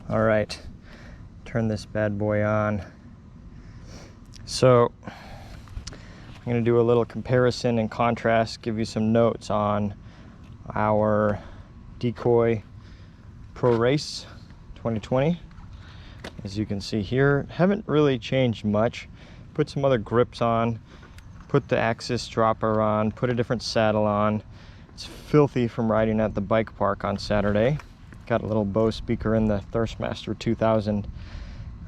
All right, turn this bad boy on. So I'm gonna do a little comparison and contrast, give you some notes on our Decoy Pro Race 2020. As you can see here, haven't really changed much. Put some other grips on, put the axis dropper on, put a different saddle on. It's filthy from riding at the bike park on Saturday. Got a little Bose speaker in the Thirstmaster 2000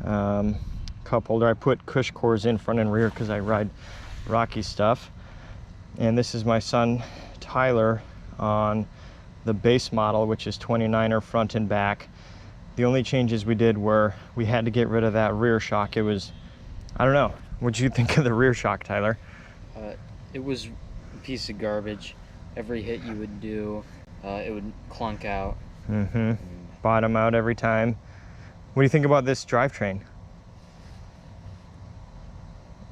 cup holder. I put cush cores in front and rear because I ride rocky stuff. And this is my son Tyler on the base model, which is 29er front and back. The only changes we did were we had to get rid of that rear shock. It was, I don't know, what'd you think of the rear shock, Tyler? It was a piece of garbage. Every hit you would do, it would clunk out. Bottom out every time. What do you think about this drivetrain?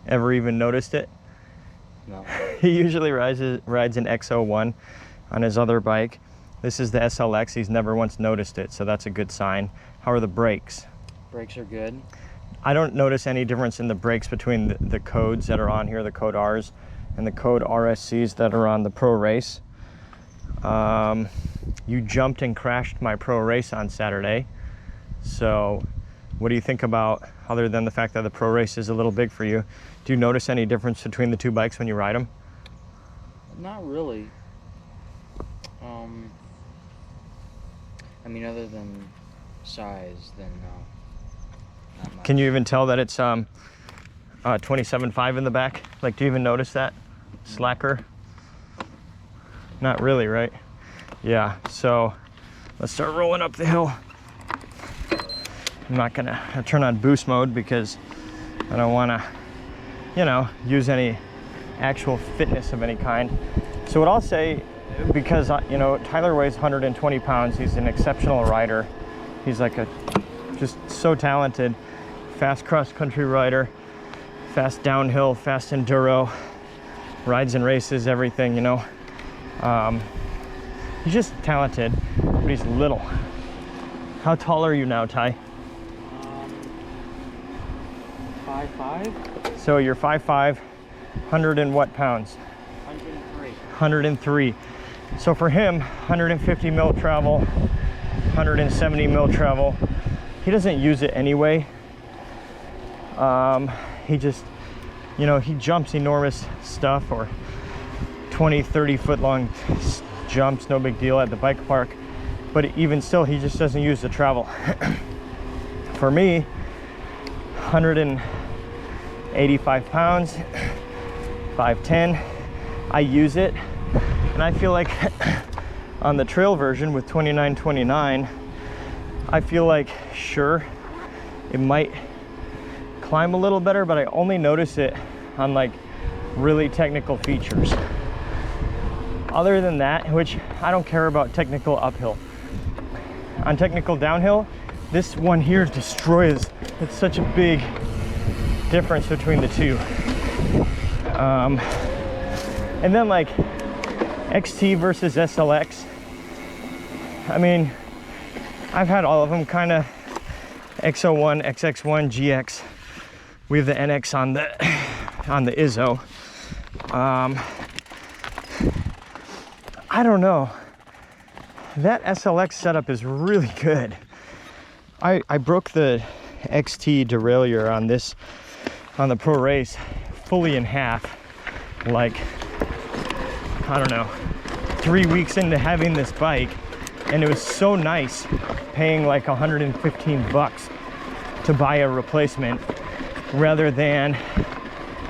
Ever even noticed it? No. He usually rides an X01 on his other bike. This is the SLX. He's never once noticed it, so that's a good sign. How are the brakes? Brakes are good. I don't notice any difference in the brakes between the codes that are on here, the code Rs, and the code RSCs that are on the Pro Race. You jumped and crashed my Pro Race on Saturday. So what do you think about, other than the fact that the Pro Race is a little big for you, do you notice any difference between the two bikes when you ride them? Not really. I mean, other than size, then no. Not much. Can you even tell that it's 27.5 in the back? Like, do you even notice that? Slacker? Not really, right? Yeah, so let's start rolling up the hill. I'm not gonna turn on boost mode because I don't wanna, you know, use any actual fitness of any kind. So what I'll say, because you know, Tyler weighs 120 pounds, he's an exceptional rider. He's like just so talented, fast cross-country rider, fast downhill, fast enduro, rides and races, everything, you know. He's just talented, but he's little. How tall are you now, Ty? 5'5". So you're 5'5", 100 and what pounds? 103. 103. So for him, 150 mil travel, 170 mil travel, he doesn't use it anyway. He just, you know, he jumps enormous stuff, or 20, 30 foot long jumps, no big deal at the bike park. But even still, he just doesn't use the travel. For me, 185 pounds, 5'10", I use it. And I feel like on the trail version with 2929, I feel like, sure, it might climb a little better, but I only notice it on like really technical features. Other than that, which I don't care about technical uphill. On technical downhill, this one here destroys. It's such a big difference between the two. And then like XT versus SLX. I mean, I've had all of them, kind of X01, XX1, GX. We have the NX on the Izzo. I don't know. That SLX setup is really good. I broke the XT derailleur on the Pro Race fully in half, like, I don't know, 3 weeks into having this bike, and it was so nice paying like 115 bucks to buy a replacement, rather than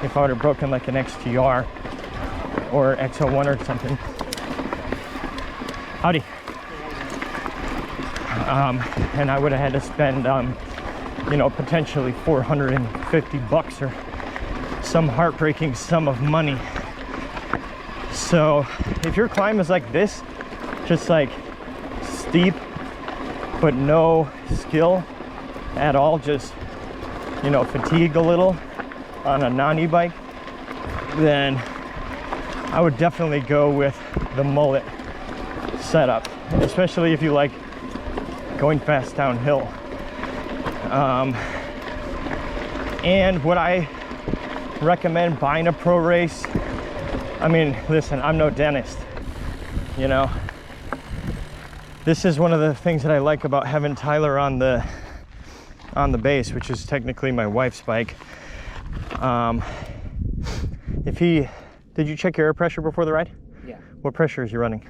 if I would have broken like an XTR or X01 or something. Howdy. And I would have had to spend, you know, potentially 450 bucks or some heartbreaking sum of money. So if your climb is like this, just like steep, but no skill at all, just, you know, fatigue a little on a non-e-bike, then I would definitely go with the mullet setup, especially if you like going fast downhill. And would I recommend buying a Pro Race? I mean, listen, I'm no dentist, you know. This is one of the things that I like about having Tyler on the base, which is technically my wife's bike. Did you check your air pressure before the ride? Yeah. What pressure is you running?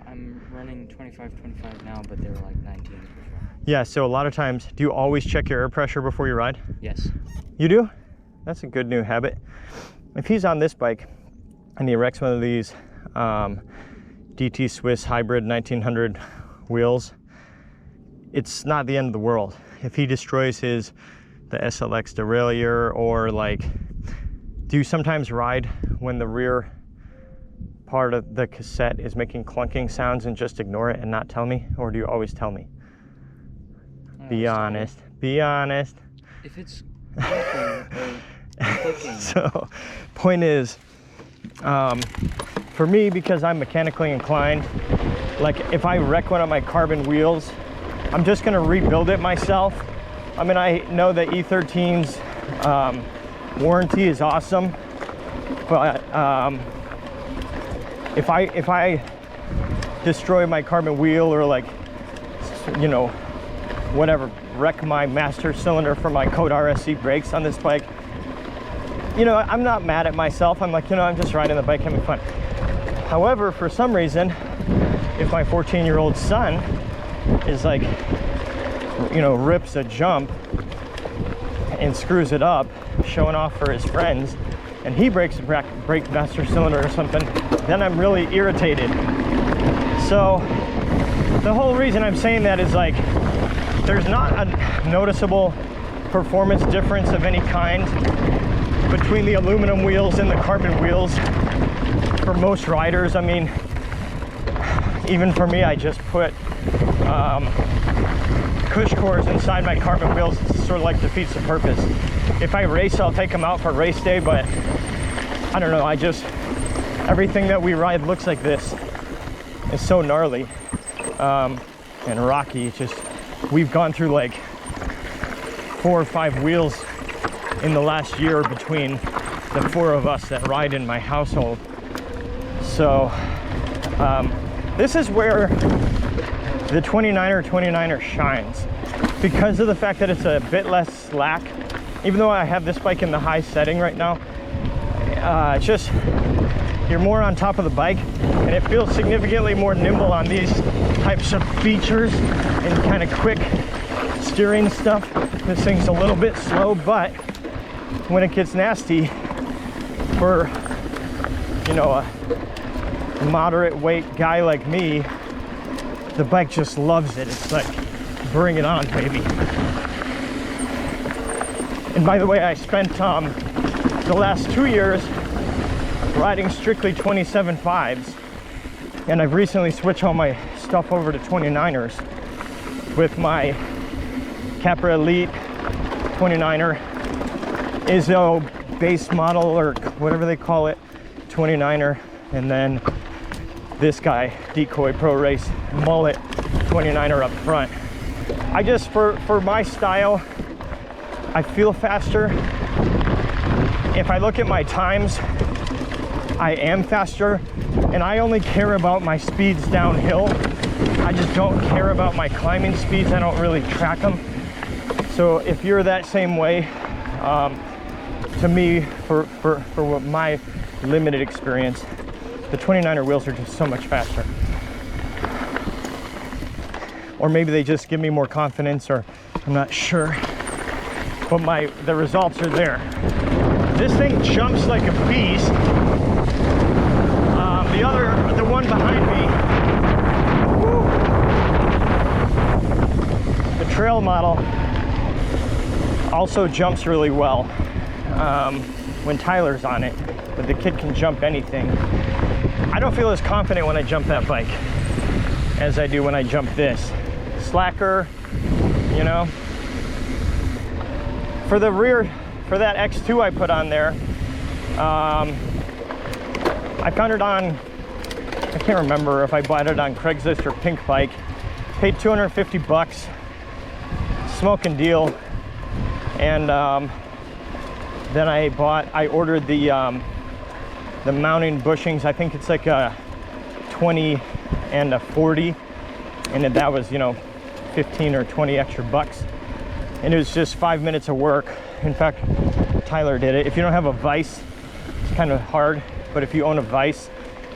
I'm running 25 now, but they were like 19s before. Yeah, so a lot of times, do you always check your air pressure before you ride? Yes. You do? That's a good new habit. If he's on this bike and he wrecks one of these DT Swiss hybrid 1900 wheels, it's not the end of the world. If he destroys the SLX derailleur, or like, do you sometimes ride when the rear part of the cassette is making clunking sounds and just ignore it and not tell me? Or do you always tell me? Be honest. Be honest. If it's clunking or clicking. So, point is, for me, because I'm mechanically inclined, like if I wreck one of my carbon wheels, I'm just gonna rebuild it myself. I mean, I know that E13's warranty is awesome, but if I destroy my carbon wheel, or like, you know, whatever, wreck my master cylinder for my Code RSC brakes on this bike, you know, I'm not mad at myself. I'm like, you know, I'm just riding the bike, having fun. However, for some reason, if my 14-year-old son is like, you know, rips a jump and screws it up, showing off for his friends, and he breaks a brake master cylinder or something, then I'm really irritated. So the whole reason I'm saying that is, like, there's not a noticeable performance difference of any kind between the aluminum wheels and the carbon wheels for most riders. I mean, even for me, I just put cush cores inside my carbon wheels. It sort of like defeats the purpose. If I race, I'll take them out for race day, but I don't know, everything that we ride looks like this. It's so gnarly and rocky. We've gone through like 4 or 5 wheels in the last year between the 4 of us that ride in my household. So this is where the 29er shines, because of the fact that it's a bit less slack. Even though I have this bike in the high setting right now, it's just, you're more on top of the bike, and it feels significantly more nimble on these types of features and kind of quick steering stuff. This thing's a little bit slow, but when it gets nasty, for, you know, a moderate weight guy like me, the bike just loves it. It's like, bring it on, baby. And by the way, I spent the last 2 years riding strictly 27.5s, and I've recently switched all my stuff over to 29ers with my Capra Elite 29er Izzo base model, or whatever they call it, 29er, and then this guy, Decoy Pro Race mullet 29er up front. I just, for my style, I feel faster. If I look at my times, I am faster, and I only care about my speeds downhill. I just don't care about my climbing speeds. I don't really track them. So if you're that same way, to me, for what my limited experience, the 29er wheels are just so much faster. Or maybe they just give me more confidence, or I'm not sure. But the results are there. This thing jumps like a beast. The one behind me, woo, the trail model, also jumps really well when Tyler's on it, but the kid can jump anything. I don't feel as confident when I jump that bike as I do when I jump this. Slacker, you know. For the rear, for that X2 I put on there, I found it on, I can't remember if I bought it on Craigslist or Pink Bike. Paid 250 bucks. smoking deal. And then I ordered the mounting bushings. I think it's like a 20 and a 40, and that was, you know, 15 or 20 extra bucks. And it was just 5 minutes of work. In fact, Tyler did it. If you don't have a vise, it's kind of hard, but if you own a vise,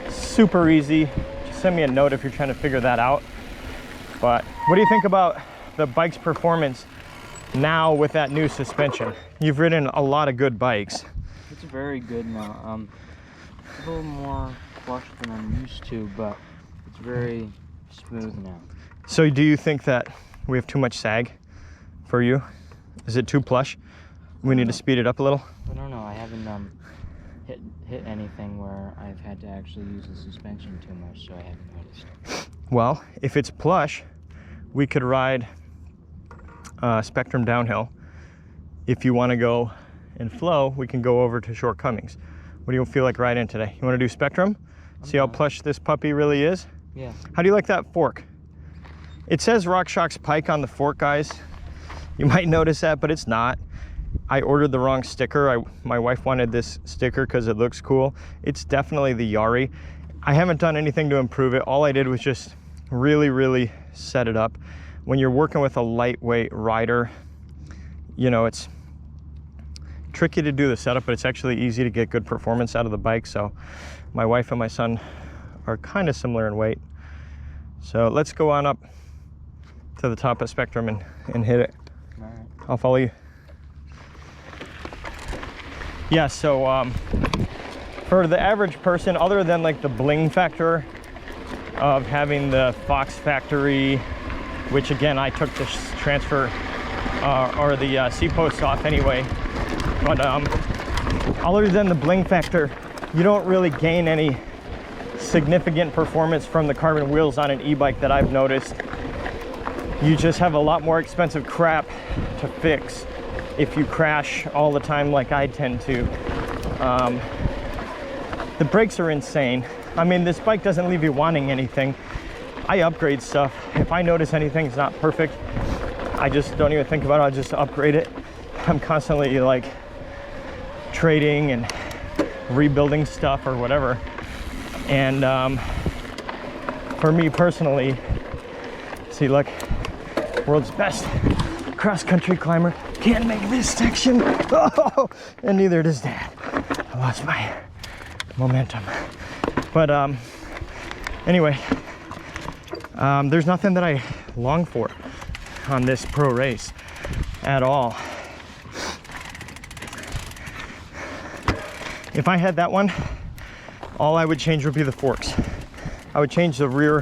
super easy. Just send me a note if you're trying to figure that out. But what do you think about the bike's performance now with that new suspension? You've ridden a lot of good bikes. It's very good now. It's a little more plush than I'm used to, but it's very smooth now. So do you think that we have too much sag for you? Is it too plush? We need to speed it up a little? I don't know. I haven't hit anything where I've had to actually use the suspension too much, so I haven't noticed. Well, if it's plush, we could ride Spectrum downhill. If you want to go and flow, we can go over to Shortcomings. What do you feel like riding today? You want to do Spectrum? See how plush this puppy really is? Yeah. How do you like that fork? It says RockShox Pike on the fork, guys. You might notice that, but it's not. I ordered the wrong sticker. My wife wanted this sticker because it looks cool. It's definitely the Yari. I haven't done anything to improve it. All I did was just really set it up. When you're working with a lightweight rider, you know, it's tricky to do the setup, but it's actually easy to get good performance out of the bike. So my wife and my son are kind of similar in weight. So let's go on up to the top of Spectrum and hit it. All right. I'll follow you. Yeah, so for the average person, other than like the bling factor of having the Fox factory, which again, I took the transfer or the C-post off anyway, but other than the bling factor, you don't really gain any significant performance from the carbon wheels on an e-bike that I've noticed. You just have a lot more expensive crap to fix if you crash all the time like I tend to. The brakes are insane. I mean, this bike doesn't leave you wanting anything. I upgrade stuff. If I notice anything's not perfect, I just don't even think about it. I'll just upgrade it. I'm constantly like trading and rebuilding stuff or whatever. And for me personally, see, look, world's best cross-country climber can't make this section. Oh, and neither does Dad. I lost my momentum. But anyway, there's nothing that I long for on this pro race at all. If I had that one, all I would change would be the forks. I would change the rear,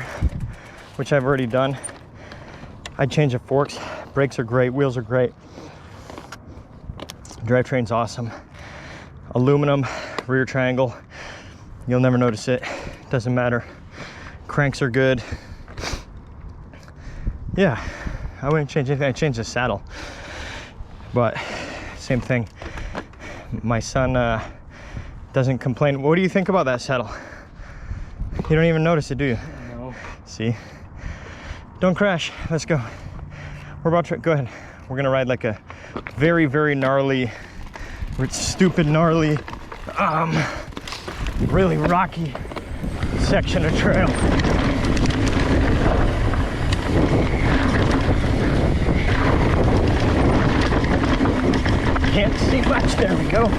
which I've already done. I'd change the forks. Brakes are great, wheels are great. Drivetrain's awesome. Aluminum rear triangle. You'll never notice it. Doesn't matter. Cranks are good. Yeah, I wouldn't change anything. I'd change the saddle. But same thing. My son doesn't complain. What do you think about that saddle? You don't even notice it, do you? No. See? Don't crash. Let's go. We're about to go ahead. We're gonna ride like a very gnarly, stupid gnarly, really rocky section of trail. Can't see much. There we go.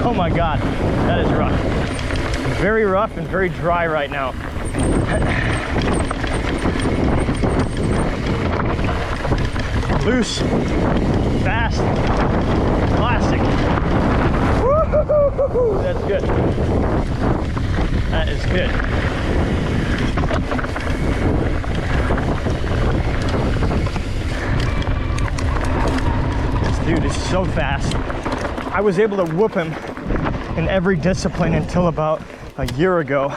Oh my God, that is rough. Very rough and very dry right now. Loose, fast, classic. Woo-hoo-hoo-hoo-hoo. That's good. That is good. This dude is so fast. I was able to whoop him in every discipline until about a year ago.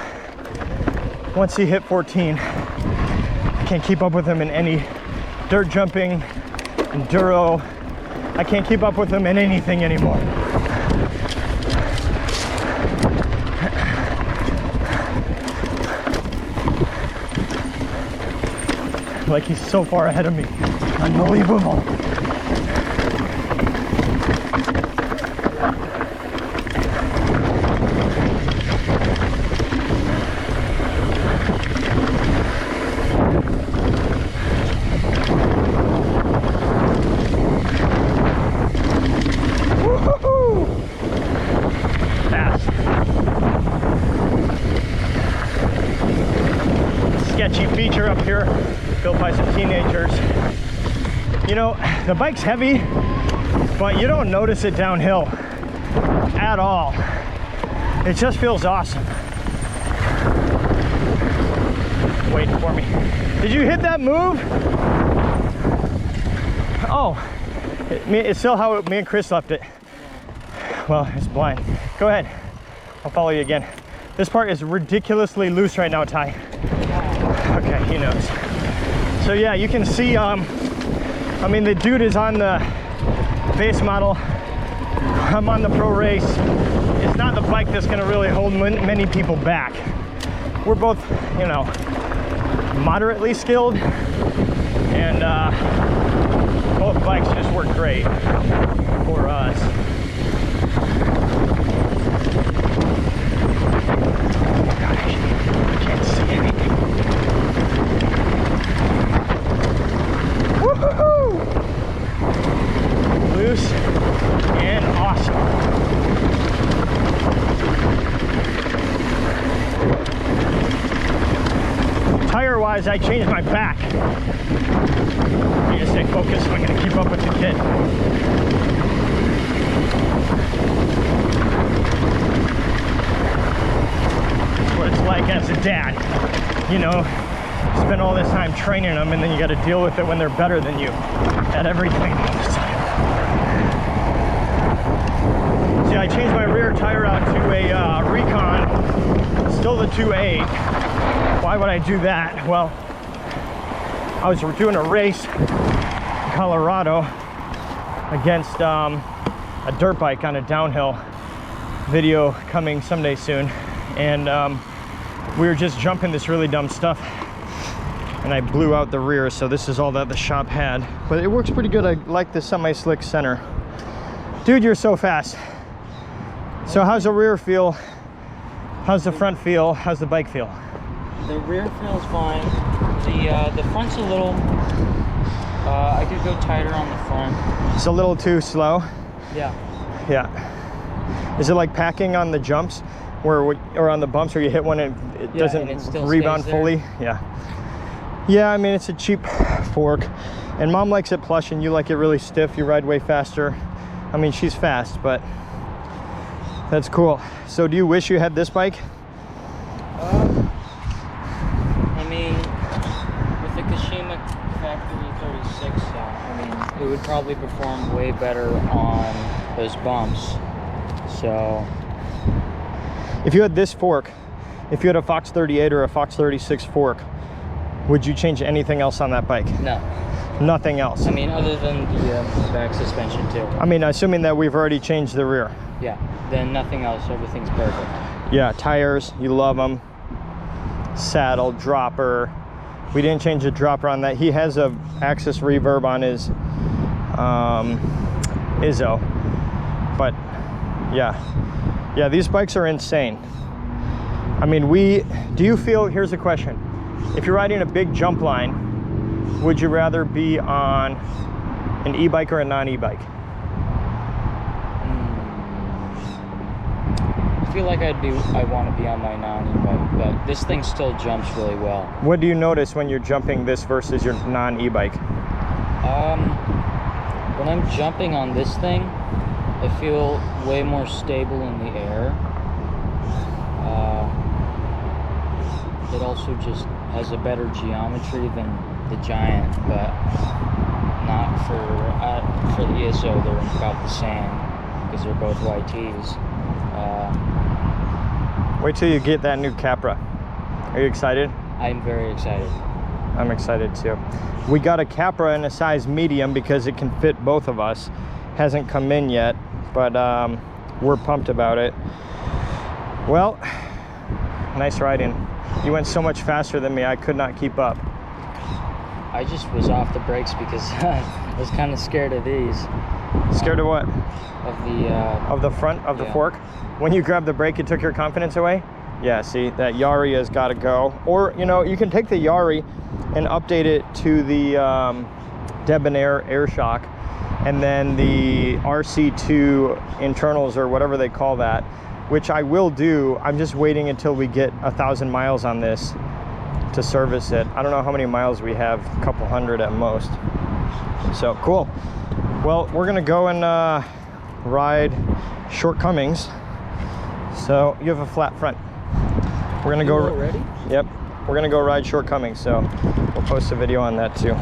Once he hit 14, I can't keep up with him in any dirt jumping, enduro. I can't keep up with him in anything anymore. like he's so far ahead of me. Unbelievable. Feature up here built by some teenagers. You know, the bike's heavy, but you don't notice it downhill at all. It just feels awesome. Wait for me. Did you hit that move? Oh, it's still how me and Chris left it. Well, it's blind. Go ahead, I'll follow you again. This part is ridiculously loose right now, Ty. Okay, he knows. So yeah, you can see, I mean, the dude is on the base model. I'm on the Pro Race. It's not the bike that's gonna really hold many people back. We're both, you know, moderately skilled, and both bikes just work great for us. I can't see anything. Woohoo! Loose and awesome. Tire-wise, I changed my back. I need to stay focused if I'm going to keep up with the kid. That's what it's like as a dad, you know. Spend all this time training them, and then you got to deal with it when they're better than you at everything. See, I changed my rear tire out to a Recon, still the 2.8. Why would I do that? Well, I was doing a race in Colorado against a dirt bike on a downhill. Video coming someday soon, and we were just jumping this really dumb stuff, and I blew out the rear, so this is all that the shop had, but it works pretty good. I like the semi-slick center. Dude, you're so fast. So how's the rear feel? How's the front feel? How's the bike feel? The rear feels fine. The front's a little, I could go tighter on the front. It's a little too slow? Yeah. Yeah. Is it like packing on the jumps, or on the bumps where you hit one and it doesn't rebound fully? Yeah. Yeah, I mean, it's a cheap fork, and Mom likes it plush and you like it really stiff. You ride way faster. I mean, she's fast, but that's cool. So do you wish you had this bike? I mean, with the Kashima Factory 36, I mean, it would probably perform way better on those bumps. So if you had this fork, if you had a Fox 38 or a Fox 36 fork, would you change anything else on that bike? No. Nothing else? I mean, other than the back suspension too. I mean, assuming that we've already changed the rear. Yeah, then nothing else. Everything's perfect. Yeah, tires, you love them. Saddle, dropper. We didn't change the dropper on that. He has a Axis reverb on his Izzo. But yeah, these bikes are insane. I mean, do you feel, here's the question. If you're riding a big jump line, would you rather be on an e-bike or a non-e-bike? I feel like I want to be on my non-e-bike, but this thing still jumps really well. What do you notice when you're jumping this versus your non-e-bike? When I'm jumping on this thing, I feel way more stable in the air. It also just has a better geometry than the Giant, but not for the Izzo. They're about the same because they're both YTs. Wait till you get that new Capra. Are you excited? I'm very excited. I'm excited too. We got a Capra in a size medium because it can fit both of us. Hasn't come in yet, but we're pumped about it. Well, nice riding. You went so much faster than me, I could not keep up. I just was off the brakes because I was kind of scared of these. Scared of what? Of the front of the yeah. fork? When you grabbed the brake, it took your confidence away? Yeah, see, that Yari has got to go. Or, you know, you can take the Yari and update it to the Debonair air shock, and then the RC2 internals, or whatever they call that, which I will do. I'm just waiting until we get 1,000 miles on this to service it. I don't know how many miles we have, a couple hundred at most. So cool. Well, we're gonna go and ride Shortcomings. So you have a flat front. We're gonna go already? Yep, we're gonna go ride Shortcomings, so we'll post a video on that too.